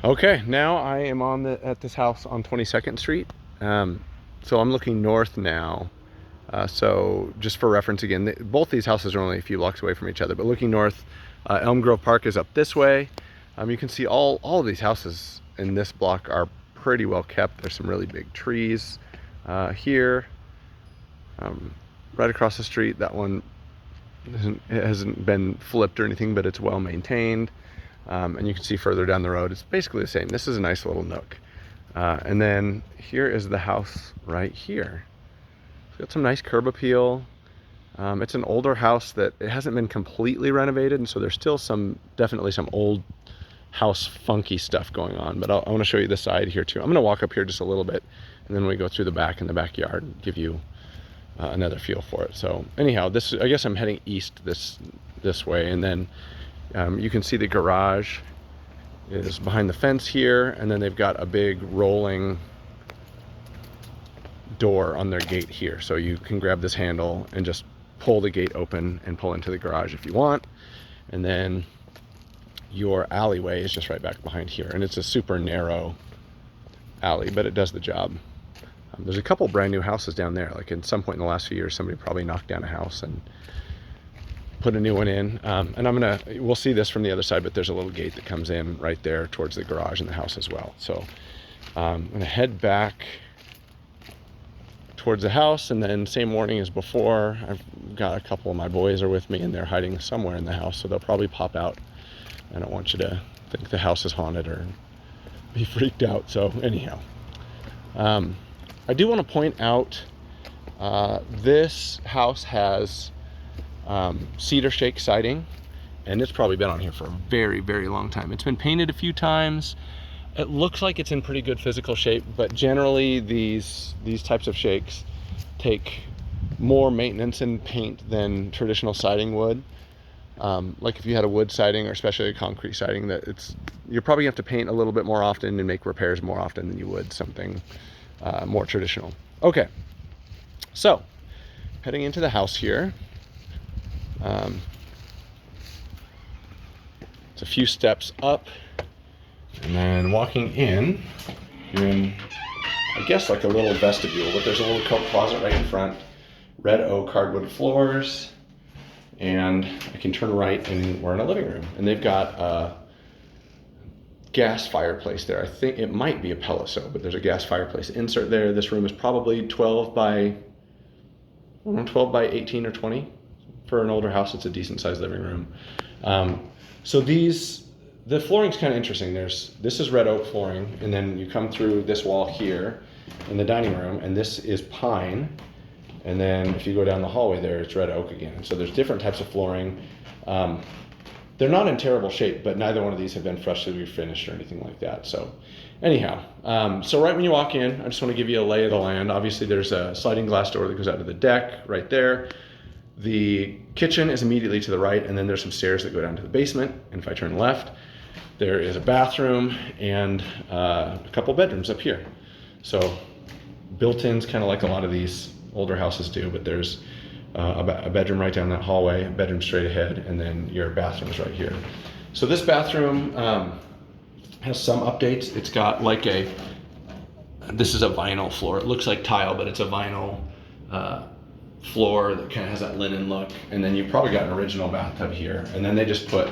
Okay, now I am at this house on 22nd Street. So I'm looking north now. So just for reference again, both these houses are only a few blocks away from each other, but looking north, Elm Grove Park is up this way. You can see all of these houses in this block are pretty well kept. There's some really big trees here. Right across the street, that one hasn't been flipped or anything, but it's well maintained. And you can see further down the road, it's basically the same. This is a nice little nook. And then here is the house right here. It's got some nice curb appeal. It's an older house that it hasn't been completely renovated, and so there's still definitely some old house funky stuff going on. But I want to show you the side here too. I'm going to walk up here just a little bit, and then we go through the back and the backyard and give you another feel for it. So anyhow, I guess I'm heading east this way, and then you can see the garage is behind the fence here, and then they've got a big rolling door on their gate here, so you can grab this handle and just pull the gate open and pull into the garage if you want. And then your alleyway is just right back behind here, and it's a super narrow alley, but it does the job. There's a couple brand new houses down there. Like at some point in the last few years, somebody probably knocked down a house and put a new one in. And we'll see this from the other side, but there's a little gate that comes in right there towards the garage and the house as well. So I'm gonna head back towards the house, and then same morning as before, I've got a couple of my boys are with me, and they're hiding somewhere in the house, so they'll probably pop out. I don't want you to think the house is haunted or be freaked out. So anyhow, I do want to point out this house has cedar shake siding, and it's probably been on here for a very, very long time. It's been painted a few times. It looks like it's in pretty good physical shape, but generally these types of shakes take more maintenance and paint than traditional siding would. Like if you had a wood siding, or especially a concrete siding, you're probably gonna have to paint a little bit more often and make repairs more often than you would something more traditional. Okay, so heading into the house here. It's a few steps up, and then walking in, you're in, I guess, like a little vestibule, but there's a little coat closet right in front, red oak hardwood floors, and I can turn right and we're in a living room. And they've got a gas fireplace there. I think it might be a pellet stove, but there's a gas fireplace insert there. This room is probably 12 by 18 or 20. For an older house, it's a decent sized living room. So the flooring's kind of interesting. This is red oak flooring, and then you come through this wall here in the dining room, and this is pine. And then if you go down the hallway there, it's red oak again. So there's different types of flooring. They're not in terrible shape, but neither one of these have been freshly refinished or anything like that. So anyhow, so right when you walk in, I just want to give you a lay of the land. Obviously there's a sliding glass door that goes out to the deck right there. The kitchen is immediately to the right, and then there's some stairs that go down to the basement. And if I turn left, there is a bathroom and a couple bedrooms up here. So built-ins, kind of like a lot of these older houses do, but there's a bedroom right down that hallway, a bedroom straight ahead, and then your bathroom is right here. So this bathroom has some updates. It's got like this is a vinyl floor. It looks like tile, but it's a vinyl floor that kind of has that linen look. And then you've probably got an original bathtub here. And then they just put,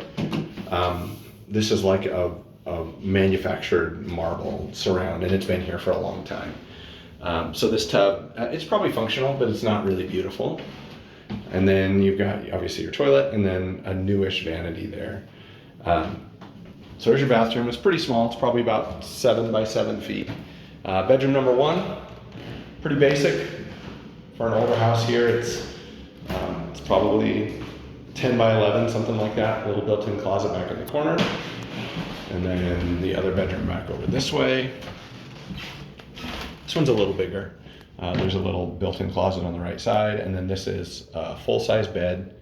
this is like a manufactured marble surround, and it's been here for a long time. So this tub, it's probably functional, but it's not really beautiful. And then you've got obviously your toilet, and then a newish vanity there. So there's your bathroom. It's pretty small. It's probably about 7 by 7 feet. Bedroom number 1, pretty basic. For an older house here, it's probably 10 by 11, something like that. A little built-in closet back in the corner. And then the other bedroom back over this way. This one's a little bigger. There's a little built-in closet on the right side, and then this is a full-size bed.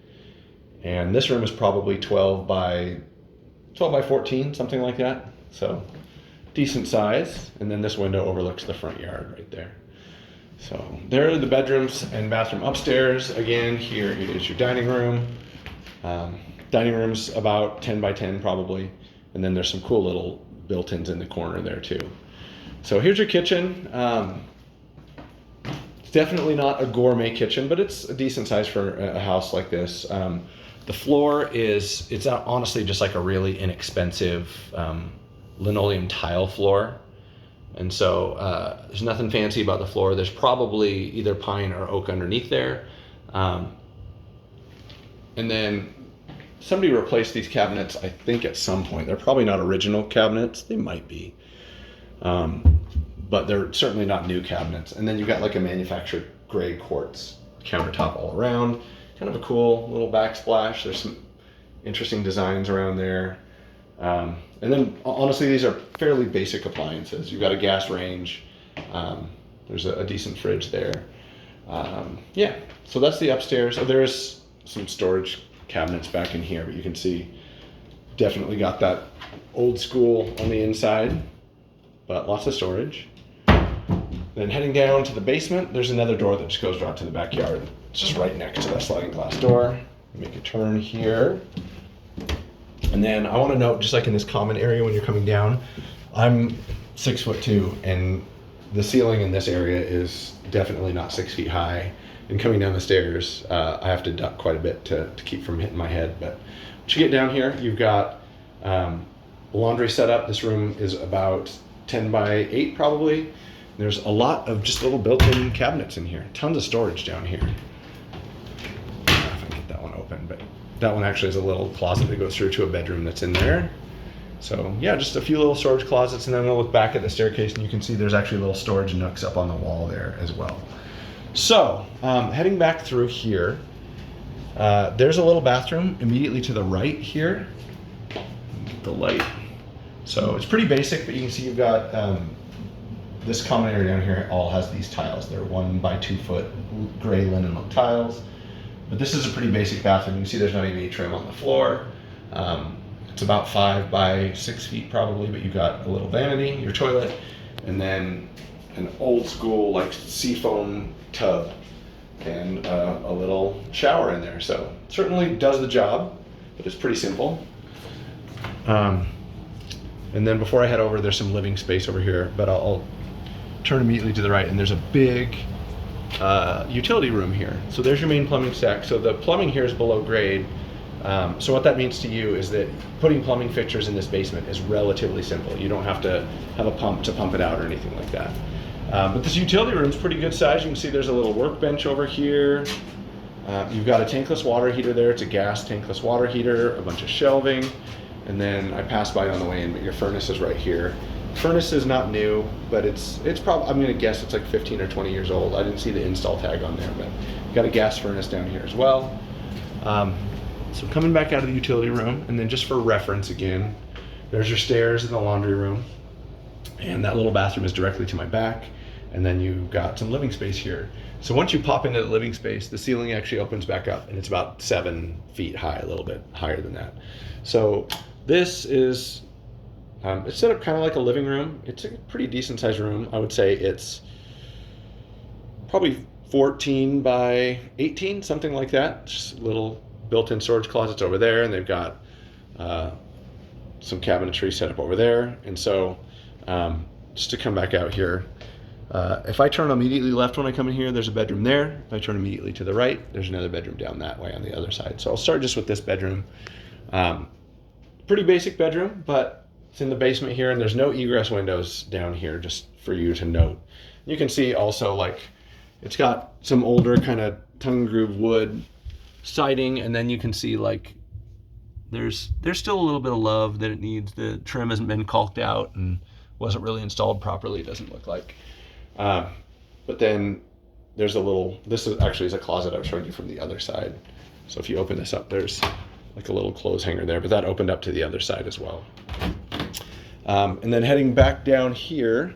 And this room is probably 12 by 14, something like that. So decent size. And then this window overlooks the front yard right there. So there are the bedrooms and bathroom upstairs. Again, here is your dining room. Dining room's about 10 by 10 probably. And then there's some cool little built-ins in the corner there too. So here's your kitchen. It's definitely not a gourmet kitchen, but it's a decent size for a house like this. The floor it's honestly just like a really inexpensive linoleum tile floor. And so there's nothing fancy about the floor. There's probably either pine or oak underneath there. And then somebody replaced these cabinets, I think, at some point. They're probably not original cabinets. They might be. But they're certainly not new cabinets. And then you've got like a manufactured gray quartz countertop all around. Kind of a cool little backsplash. There's some interesting designs around there. And then honestly, these are fairly basic appliances. You've got a gas range. There's a decent fridge there. Yeah, so that's the upstairs. So there's some storage cabinets back in here, but you can see definitely got that old school on the inside, but lots of storage. Then heading down to the basement, there's another door that just goes right to the backyard. It's just right next to that sliding glass door. Make a turn here. And then I want to note, just like in this common area when you're coming down, I'm 6'2", and the ceiling in this area is definitely not 6 feet high. And coming down the stairs, I have to duck quite a bit to keep from hitting my head. But once you get down here, you've got laundry set up. This room is about 10 by 8 probably. There's a lot of just little built-in cabinets in here. Tons of storage down here. I don't know if I can get that one open, but that one actually is a little closet that goes through to a bedroom that's in there. So yeah, just a few little storage closets, and then we'll look back at the staircase and you can see there's actually little storage nooks up on the wall there as well. So heading back through here, there's a little bathroom immediately to the right here. The light. So it's pretty basic, but you can see you've got this common area down here all has these tiles. They're 1 by 2 foot gray linen tiles. But this is a pretty basic bathroom. You can see there's not even any trim on the floor. It's about 5 by 6 feet probably, but you've got a little vanity, your toilet, and then an old school like seafoam tub and a little shower in there. So certainly does the job, but it's pretty simple. And then before I head over, there's some living space over here, but I'll turn immediately to the right, and there's a big utility room here. So there's your main plumbing stack. So the plumbing here is below grade. So what that means to you is that putting plumbing fixtures in this basement is relatively simple. You don't have to have a pump to pump it out or anything like that. But this utility room is pretty good size. You can see there's a little workbench over here. You've got a tankless water heater there. It's a gas tankless water heater, a bunch of shelving. And then I passed by on the way in, but your furnace is right here. Furnace is not new, but it's probably, I'm gonna guess it's like 15 or 20 years old. I didn't see the install tag on there, but you've got a gas furnace down here as well. So coming back out of the utility room, and then just for reference again, there's your stairs in the laundry room, and that little bathroom is directly to my back, and then you've got some living space here. So once you pop into the living space, the ceiling actually opens back up, and it's about 7 feet high, a little bit higher than that. So this is, it's set up kind of like a living room. It's a pretty decent sized room. I would say it's probably 14 by 18, something like that. Just little built-in storage closets over there, and they've got some cabinetry set up over there. And so just to come back out here, if I turn immediately left when I come in here, there's a bedroom there. If I turn immediately to the right, there's another bedroom down that way on the other side. So I'll start just with this bedroom. Pretty basic bedroom, but it's in the basement here, and there's no egress windows down here, just for you to note. You can see also, like, it's got some older kind of tongue groove wood siding, and then you can see like there's still a little bit of love that it needs. The trim hasn't been caulked out and wasn't really installed properly, it doesn't look like. But then there's a little, this is actually is a closet I was showing you from the other side. So if you open this up, there's like a little clothes hanger there, but that opened up to the other side as well. And then heading back down here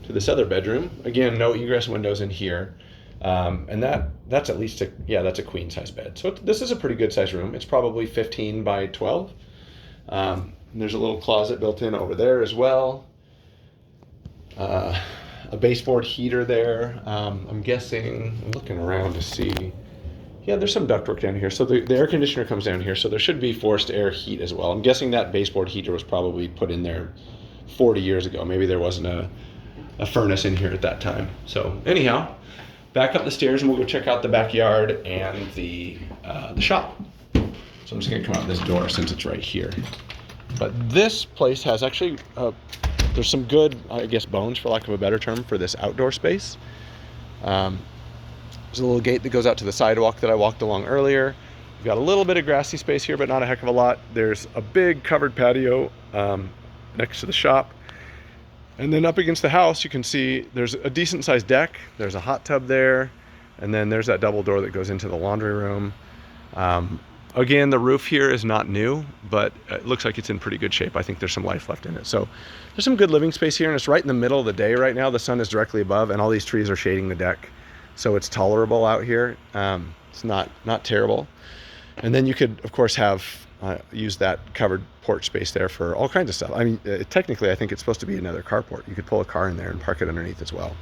to this other bedroom, again, no egress windows in here. And that's at least that's a queen size bed. So this is a pretty good size room. It's probably 15 by 12. And there's a little closet built in over there as well. A baseboard heater there. I'm guessing, I'm looking around to see Yeah, there's some ductwork down here. So the air conditioner comes down here, so there should be forced air heat as well. I'm guessing that baseboard heater was probably put in there 40 years ago. Maybe there wasn't a furnace in here at that time. So anyhow, back up the stairs and we'll go check out the backyard and the shop. So I'm just gonna come out this door since it's right here. But this place has actually, there's some good, I guess, bones, for lack of a better term, for this outdoor space. There's a little gate that goes out to the sidewalk that I walked along earlier. We've got a little bit of grassy space here, but not a heck of a lot. There's a big covered patio next to the shop. And then up against the house, you can see there's a decent sized deck. There's a hot tub there. And then there's that double door that goes into the laundry room. Again, the roof here is not new, but it looks like it's in pretty good shape. I think there's some life left in it. So there's some good living space here, and it's right in the middle of the day right now. The sun is directly above, and all these trees are shading the deck. So it's tolerable out here. It's not terrible. And then you could, of course, have use that covered porch space there for all kinds of stuff. I mean, technically, I think it's supposed to be another carport. You could pull a car in there and park it underneath as well.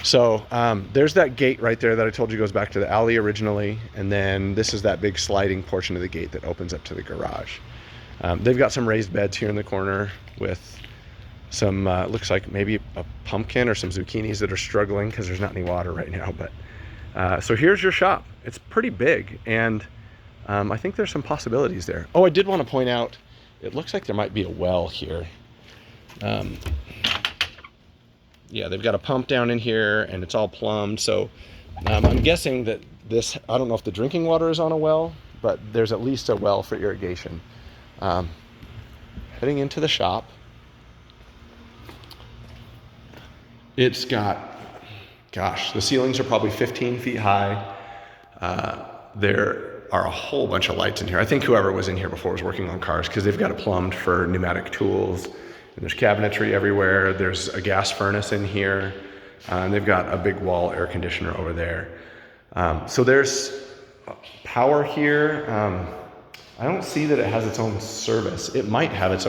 So there's that gate right there that I told you goes back to the alley originally. And then this is that big sliding portion of the gate that opens up to the garage. They've got some raised beds here in the corner with some, looks like maybe a pumpkin or some zucchinis that are struggling because there's not any water right now. But so here's your shop. It's pretty big, and I think there's some possibilities there. Oh, I did want to point out, it looks like there might be a well here. Yeah, they've got a pump down in here and it's all plumbed. So I'm guessing that this, I don't know if the drinking water is on a well, but there's at least a well for irrigation. Heading into the shop. It's got, gosh, the ceilings are probably 15 feet high. There are a whole bunch of lights in here. I think whoever was in here before was working on cars, because they've got it plumbed for pneumatic tools. And there's cabinetry everywhere. There's a gas furnace in here. And they've got a big wall air conditioner over there. So there's power here. I don't see that it has its own service. It might have its